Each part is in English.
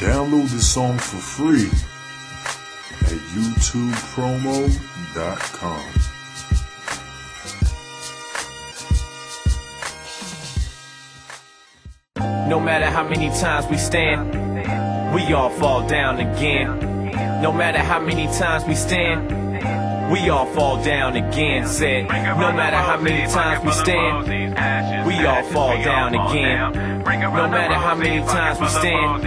Download the song for free at youtubepromo.com. No matter how many times we stand, we all fall down again. No matter how many times we stand, we all fall down again. Said, no matter how many times we stand, we all fall down again. No matter how many times we stand,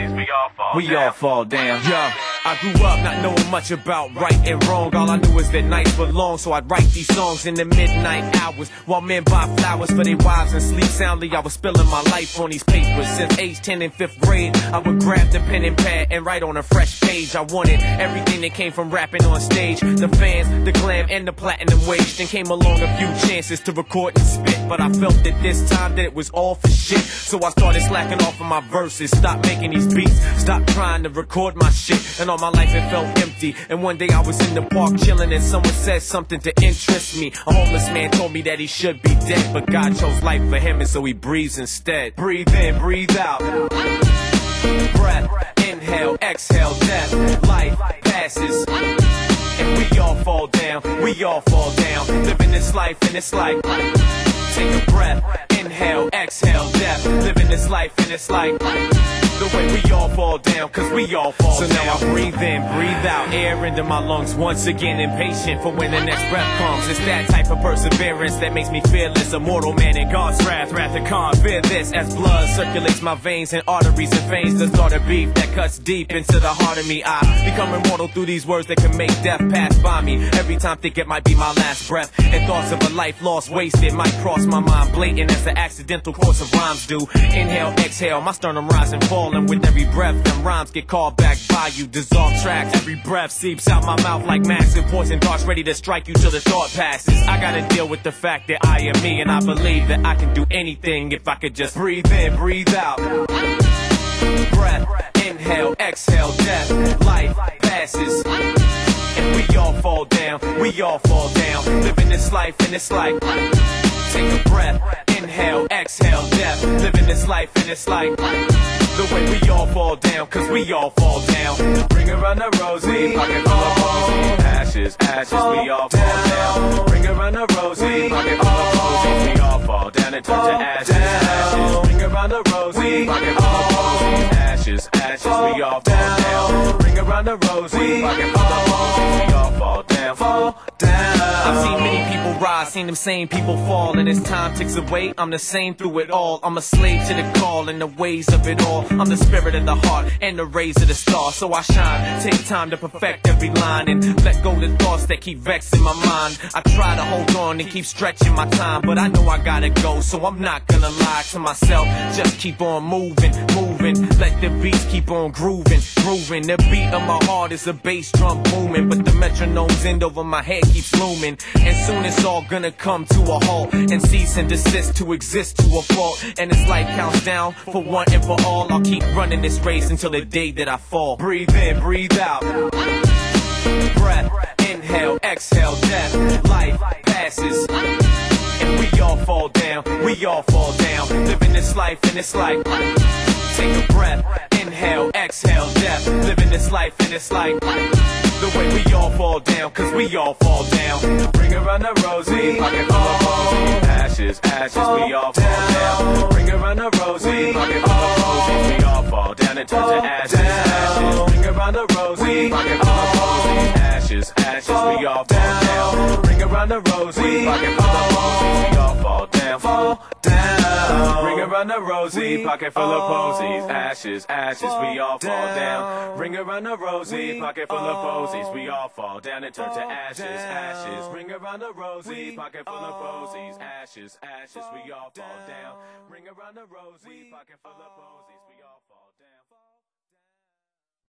we all fall down. Yo, I grew up not knowing much about right and wrong. All I knew was that nights were long, so I'd write these songs in the midnight hours while men buy flowers for their wives and sleep soundly. I was spilling my life on these papers. Since age 10 in 5th grade, I would grab the pen and pad and write on a fresh page. I wanted everything that came from rapping on stage, the fans, the glam, and the platinum wage. Then came along a few chances to record and spit, but I felt that this time that it was all for shit. So I started slacking off of my verses, stopped making these beats, stopped trying to record my shit. And all my life it felt empty. And one day I was in the park chilling and someone said something to interest me. A homeless man told me that he should be dead, but God chose life for him and so he breathes instead. Breathe in, breathe out. Breath, inhale, exhale, death. Life passes and we all fall down, we all fall down. Living this life and it's like, take a breath, inhale, exhale, death. Living this life and it's like, the way we all fall down, cause we all fall down. So now I breathe in, breathe out, air into my lungs. Once again impatient for when the next breath comes. It's that type of perseverance that makes me fearless. A mortal man in God's wrath, wrath to con. Fear this as blood circulates my veins and arteries and veins. The start of beef that cuts deep into the heart of me. I become immortal through these words that can make death pass by me. Every time think it might be my last breath, and thoughts of a life lost, wasted might cross my mind, blatant as the accidental course of rhymes do. Inhale, exhale, my sternum rise and fall, and with every breath, them rhymes get called back by you. Dissolve tracks, every breath seeps out my mouth like massive poison darts ready to strike you till the thought passes. I gotta deal with the fact that I am me, and I believe that I can do anything if I could just breathe in, breathe out. Breath, inhale, exhale, death. Life passes and we all fall down, we all fall down. Living this life and it's like, take a breath, inhale, exhale, death. Living this life and it's like, the way we all fall down, cause we all fall down. Bring around the rosy, pocket full of posies. Ashes, ashes, we all fall down. Bring around the rosy, pocket full of posies. We all fall down and turn to ashes, ashes. Bring around the rosy, pocket full of posies. Ashes, ashes, we all fall down. Bring around the rosy, pocket full of posies. We all fall down, fall down. I've seen many people rise, seen them same people fall, and as time ticks away, I'm the same through it all. I'm a slave to the call and the ways of it all. I'm the spirit of the heart and the rays of the star, so I shine. Take time to perfect every line and let go the thoughts that keep vexing my mind. I try to hold on and keep stretching my time, but I know I gotta go, so I'm not gonna lie to myself. Just keep on moving, moving. Let the beats keep on grooving, grooving. The beat of my heart is a bass drum booming, but the metronome's end over my head keeps looming. And soon it's all gonna come to a halt and cease and desist to exist to a fault. And this life counts down for one and for all. I'll keep running this race until the day that I fall. Breathe in, breathe out. Breath, inhale, exhale, death. Life passes and we all fall down, we all fall down. Living this life and it's like, take a breath, inhale, exhale, death. Living this life and it's like, the way we all fall down, cause we all fall down. Bring around the rosy, pocket full of posies. Ashes, ashes, we all fall down. Bring around the rosy, pocket full of posies. We all fall down and turn to ashes, ashes. Bring around the rosy, pocket full of posies. Ashes, ashes, we all fall down. Bring around the rosy, pocket full of posies. We all fall down, fall down. Bring around the rosy, pocket full of posies. Ashes, ashes, we all fall down. Bring around the rosy, pocket full of posies. We all fall down and turn to ashes, ashes. Bring around the rosy, pocket full of posies. Ashes, ashes, we all fall down. Bring around the rosy, pocket full of posies. We all